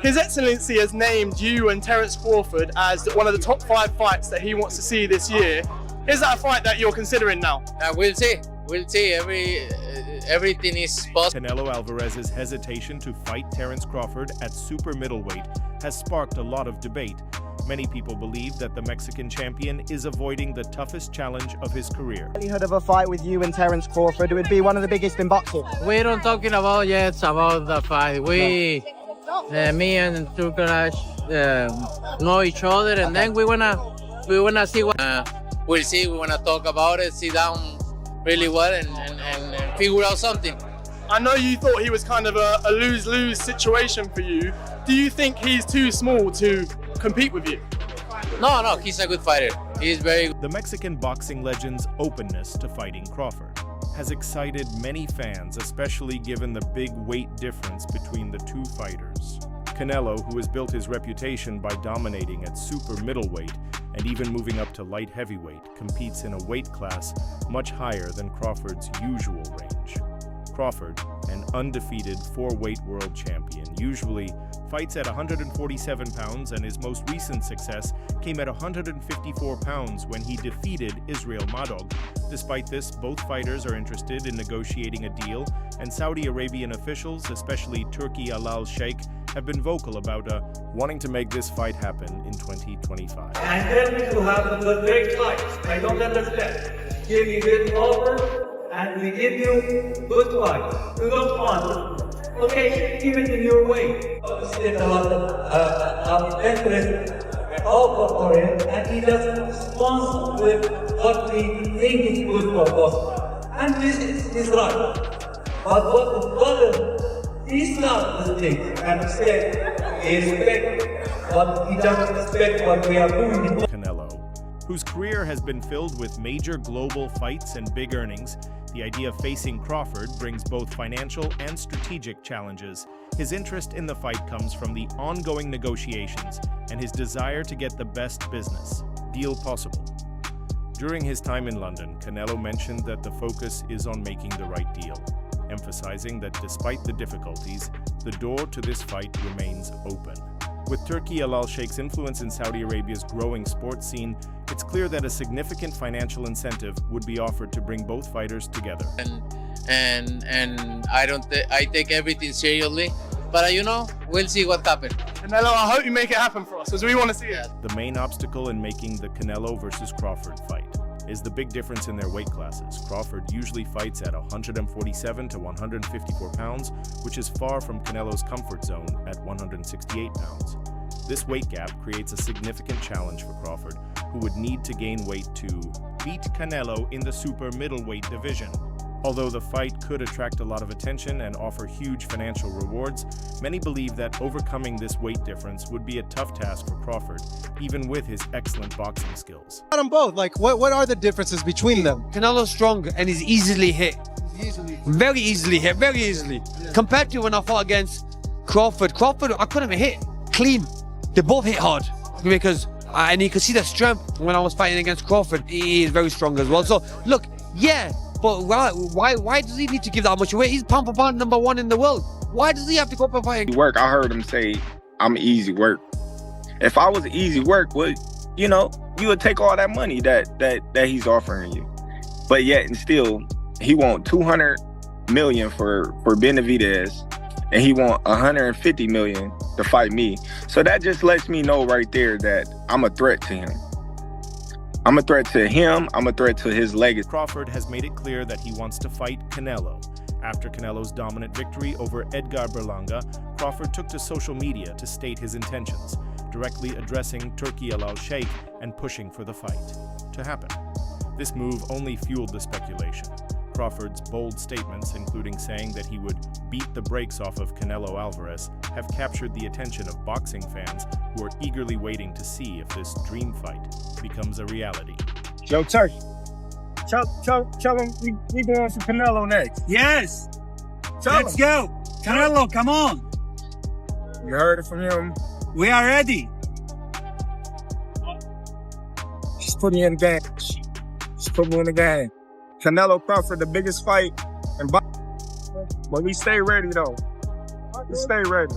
His Excellency has named you and Terence Crawford as one of the top 5 fights that he wants to see this year. Is that a fight that you're considering now? We'll see. We'll see. Everything is possible. Canelo Alvarez's hesitation to fight Terence Crawford at super middleweight has sparked a lot of debate. Many people believe that the Mexican champion is avoiding the toughest challenge of his career. Likelihood of a fight with you and Terence Crawford, it would be one of the biggest in boxing. We don't talking about yet about the fight. Me and Turkarash know each other, and then we wanna see what. We'll see. We wanna talk about it, sit down really well, and figure out something. I know you thought he was kind of a lose-lose situation for you. Do you think he's too small to compete with you? No, he's a good fighter. He's very good. The Mexican boxing legend's openness to fighting Crawford has excited many fans, especially given the big weight difference between the two fighters. Canelo, who has built his reputation by dominating at super middleweight and even moving up to light heavyweight, competes in a weight class much higher than Crawford's usual range. Crawford, an undefeated 4-weight world champion, usually fights at 147 pounds, and his most recent success came at 154 pounds when he defeated Israel Madog. Despite this, both fighters are interested in negotiating a deal, and Saudi Arabian officials, especially Turki Al Sheikh, have been vocal about wanting to make this fight happen in 2025. And then we will have the great fights. I don't understand. Give you good offer, and we give you good fight. You don't want it. Okay, give it in your way. It's a lot of interest offer for him, and he just responds with what we think is good for both. And this is right. But what the problem is not the thing. And instead, he expects what he doesn't expect what we are doing. Canelo, whose career has been filled with major global fights and big earnings, the idea of facing Crawford brings both financial and strategic challenges. His interest in the fight comes from the ongoing negotiations and his desire to get the best business deal possible. During his time in London, Canelo mentioned that the focus is on making the right deal, emphasizing that despite the difficulties, the door to this fight remains open. With Turki Al Sheikh's influence in Saudi Arabia's growing sports scene, it's clear that a significant financial incentive would be offered to bring both fighters together. And I take everything seriously, but we'll see what happens. Canelo, I hope you make it happen for us, because we want to see it. The main obstacle in making the Canelo versus Crawford fight is the big difference in their weight classes. Crawford usually fights at 147 to 154 pounds, which is far from Canelo's comfort zone at 168 pounds. This weight gap creates a significant challenge for Crawford, who would need to gain weight to beat Canelo in the super middleweight division. Although the fight could attract a lot of attention and offer huge financial rewards, many believe that overcoming this weight difference would be a tough task for Crawford, even with his excellent boxing skills. Them both, like what are the differences between them? Canelo's strong and he's easily hit. Very easily hit, very easily. Yeah. Compared to when I fought against Crawford, I couldn't even hit clean. They both hit hard because, and you can see the strength when I was fighting against Crawford. He is very strong as well. So look, yeah. But why does he need to give that much away? He's pound for pound #1 in the world. Why does he have to go up and fight? Work. I heard him say, "I'm easy work." If I was easy work, well, you would take all that money that he's offering you. But yet and still, he want 200 million for Benavidez, and he want 150 million to fight me. So that just lets me know right there that I'm a threat to him. I'm a threat to him, I'm a threat to his legacy. Crawford has made it clear that he wants to fight Canelo. After Canelo's dominant victory over Edgar Berlanga, Crawford took to social media to state his intentions, directly addressing Turki Al Sheikh and pushing for the fight to happen. This move only fueled the speculation. Crawford's bold statements, including saying that he would beat the brakes off of Canelo Alvarez, have captured the attention of boxing fans who are eagerly waiting to see if this dream fight becomes a reality. Yo, Turkey, tell him we going for Canelo next. Yes, let's go. Canelo, come on. You heard it from him. We are ready. Just put me in the game. Just put me in the game. Canelo Crawford, the biggest fight in boxing. But we stay ready, though. We stay ready.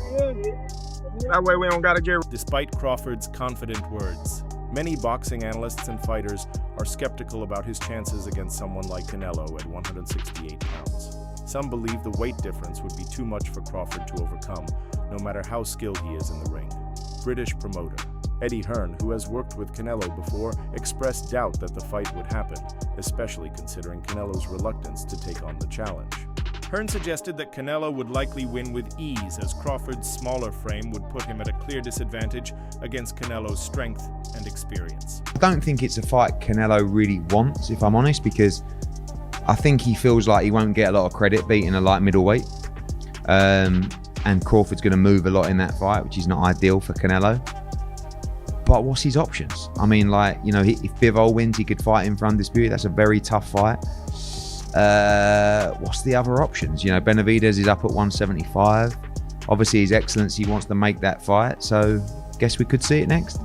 That way we don't gotta get. Despite Crawford's confident words, many boxing analysts and fighters are skeptical about his chances against someone like Canelo at 168 pounds. Some believe the weight difference would be too much for Crawford to overcome, no matter how skilled he is in the ring. British promoter Eddie Hearn, who has worked with Canelo before, expressed doubt that the fight would happen, especially considering Canelo's reluctance to take on the challenge. Hearn suggested that Canelo would likely win with ease, as Crawford's smaller frame would put him at a clear disadvantage against Canelo's strength and experience. I don't think it's a fight Canelo really wants, if I'm honest, because I think he feels like he won't get a lot of credit beating a light middleweight. And Crawford's going to move a lot in that fight, which is not ideal for Canelo. But what's his options? I mean, like, you know, if Bivol wins, he could fight him for undisputed. That's a very tough fight. What's the other options? You know, Benavidez is up at 175. Obviously, His Excellency wants to make that fight, so guess we could see it next.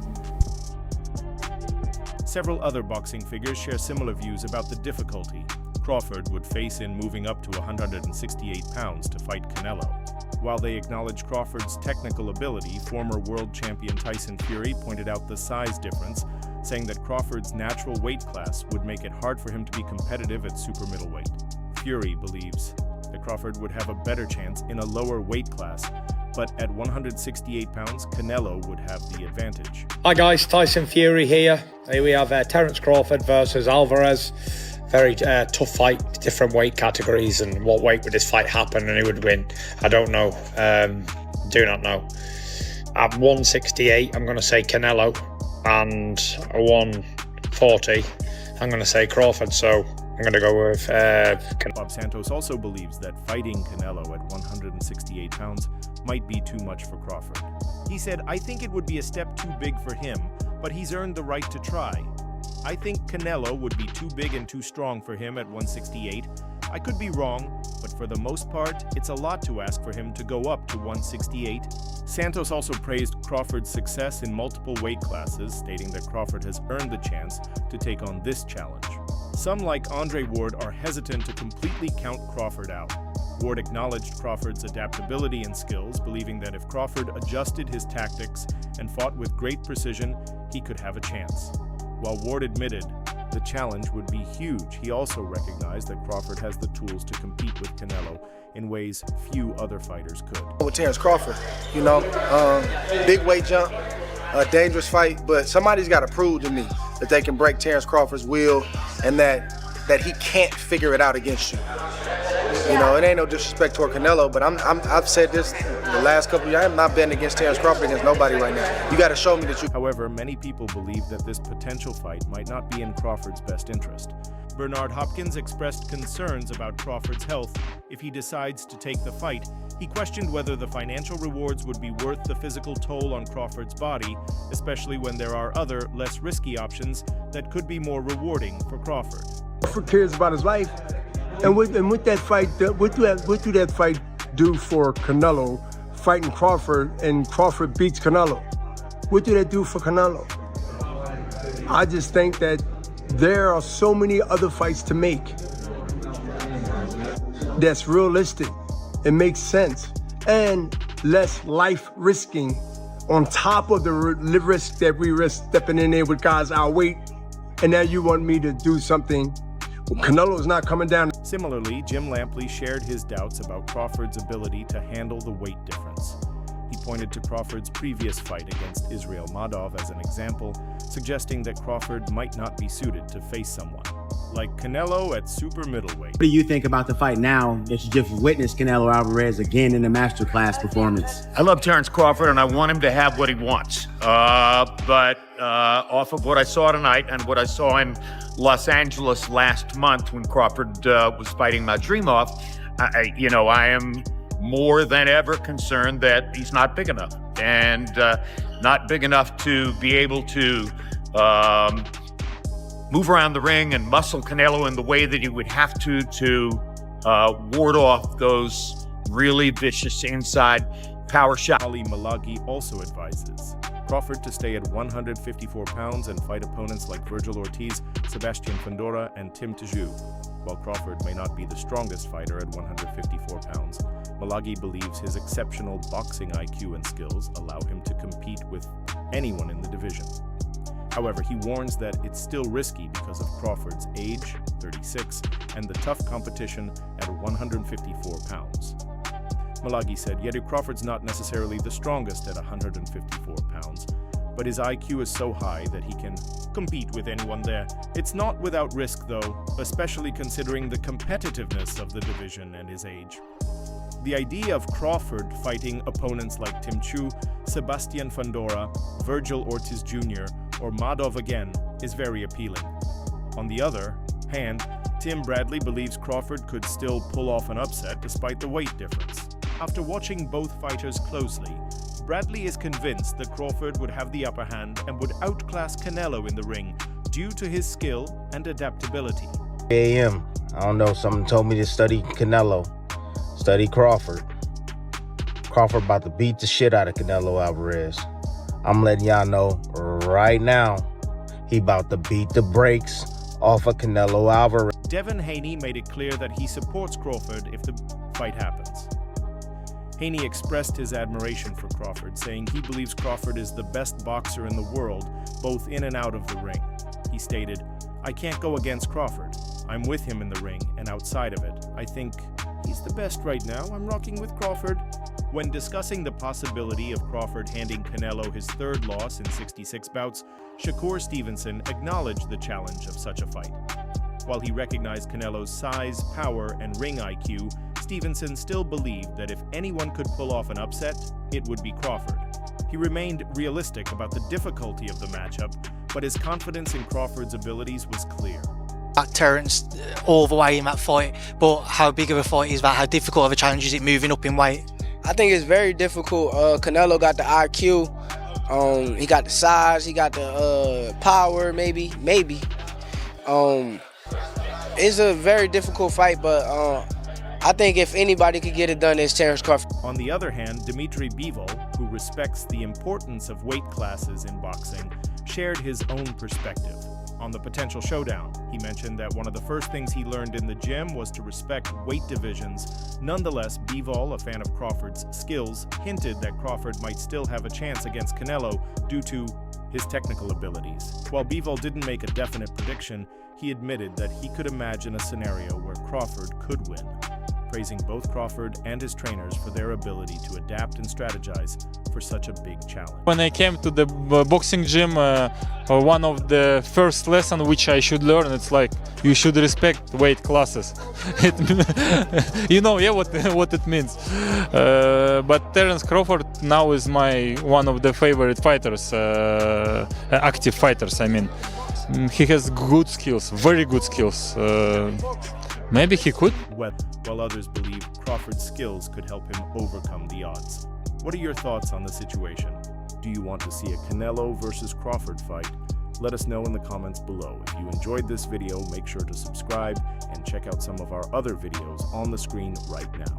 Several other boxing figures share similar views about the difficulty Crawford would face in moving up to 168 pounds to fight Canelo. While they acknowledge Crawford's technical ability, former world champion Tyson Fury pointed out the size difference, saying that Crawford's natural weight class would make it hard for him to be competitive at super middleweight. Fury believes that Crawford would have a better chance in a lower weight class, but at 168 pounds, Canelo would have the advantage. Hi guys, Tyson Fury here. Here we have Terence Crawford versus Alvarez. Very tough fight, different weight categories, and what weight would this fight happen and who would win? I don't know, do not know. At 168, I'm going to say Canelo, and 140, I'm going to say Crawford, so I'm going to go with Bob Santos also believes that fighting Canelo at 168 pounds might be too much for Crawford. He said, "I think it would be a step too big for him, but he's earned the right to try. I think Canelo would be too big and too strong for him at 168. I could be wrong, but for the most part, it's a lot to ask for him to go up to 168. Santos also praised Crawford's success in multiple weight classes, stating that Crawford has earned the chance to take on this challenge. Some, like Andre Ward, are hesitant to completely count Crawford out. Ward acknowledged Crawford's adaptability and skills, believing that if Crawford adjusted his tactics and fought with great precision, he could have a chance. While Ward admitted the challenge would be huge, he also recognized that Crawford has the tools to compete with Canelo in ways few other fighters could. With Terence Crawford, you know, big weight jump, a dangerous fight, but somebody's got to prove to me that they can break Terence Crawford's will and that he can't figure it out against you. You know, it ain't no disrespect toward Canelo, but I've said this the last couple of years. I'm not betting against Terence Crawford against nobody right now. You got to show me that you. However, many people believe that this potential fight might not be in Crawford's best interest. Bernard Hopkins expressed concerns about Crawford's health if he decides to take the fight. He questioned whether the financial rewards would be worth the physical toll on Crawford's body, especially when there are other, less risky options that could be more rewarding for Crawford. Crawford cares about his life, and with that fight, what do that fight do for Canelo? Fighting Crawford, and Crawford beats Canelo. What do that do for Canelo? I just think that there are so many other fights to make that's realistic, it makes sense, and less life risking on top of the risk that we risk stepping in there with guys our weight. And now you want me to do something. Well, Canelo's not coming down. Similarly, Jim Lampley shared his doubts about Crawford's ability to handle the weight difference. He pointed to Crawford's previous fight against Israel Madov as an example, suggesting that Crawford might not be suited to face someone like Canelo at super middleweight. What do you think about the fight now that you just witnessed Canelo Alvarez again in a masterclass performance? I love Terence Crawford, and I want him to have what he wants. But off of what I saw tonight and what I saw in Los Angeles last month when Crawford was fighting Madrimov, I am more than ever concerned that he's not big enough, and not big enough to be able to move around the ring and muscle Canelo in the way that he would have to ward off those really vicious inside power shots. Ali Malaghi also advises Crawford to stay at 154 pounds and fight opponents like Virgil Ortiz, Sebastian Fundora, and Tim Tszyu. While Crawford may not be the strongest fighter at 154 pounds, Malaghy believes his exceptional boxing IQ and skills allow him to compete with anyone in the division. However, he warns that it's still risky because of Crawford's age, 36, and the tough competition at 154 pounds. Malaghy said, "Yet Crawford's not necessarily the strongest at 154 pounds, but his IQ is so high that he can compete with anyone there. It's not without risk, though, especially considering the competitiveness of the division and his age." The idea of Crawford fighting opponents like Tim Chu, Sebastian Fundora, Virgil Ortiz Jr., or Madov again is very appealing. On the other hand, Tim Bradley believes Crawford could still pull off an upset despite the weight difference. After watching both fighters closely, Bradley is convinced that Crawford would have the upper hand and would outclass Canelo in the ring due to his skill and adaptability. AM, I don't know, someone told me to study Canelo, study Crawford. Crawford about to beat the shit out of Canelo Alvarez. I'm letting y'all know right now, he about to beat the brakes off of Canelo Alvarez. Devin Haney made it clear that he supports Crawford if the fight happens. Haney expressed his admiration for Crawford, saying he believes Crawford is the best boxer in the world, both in and out of the ring. He stated, "I can't go against Crawford. I'm with him in the ring and outside of it. I think he's the best right now. I'm rocking with Crawford." When discussing the possibility of Crawford handing Canelo his third loss in 66 bouts, Shakur Stevenson acknowledged the challenge of such a fight. While he recognized Canelo's size, power, and ring IQ, Stevenson still believed that if anyone could pull off an upset, it would be Crawford. He remained realistic about the difficulty of the matchup, but his confidence in Crawford's abilities was clear. Back Terence all the way in that fight, but how big of a fight is that? How difficult of a challenge is it moving up in weight? I think it's very difficult. Canelo got the IQ, he got the size, he got the power, maybe. It's a very difficult fight, but I think if anybody could get it done, it's Terence Crawford. On the other hand, Dmitry Bivol, who respects the importance of weight classes in boxing, shared his own perspective on the potential showdown. He mentioned that one of the first things he learned in the gym was to respect weight divisions. Nonetheless, Bivol, a fan of Crawford's skills, hinted that Crawford might still have a chance against Canelo due to his technical abilities. While Bivol didn't make a definite prediction, he admitted that he could imagine a scenario where Crawford could win, praising both Crawford and his trainers for their ability to adapt and strategize for such a big challenge. When I came to the boxing gym, one of the first lessons which I should learn, it's like you should respect weight classes. You know, yeah, what it means. But Terence Crawford now is one of the favorite fighters, active fighters. I mean, he has good skills, very good skills. Maybe he could. While others believe Crawford's skills could help him overcome the odds. What are your thoughts on the situation? Do you want to see a Canelo versus Crawford fight? Let us know in the comments below. If you enjoyed this video, make sure to subscribe and check out some of our other videos on the screen right now.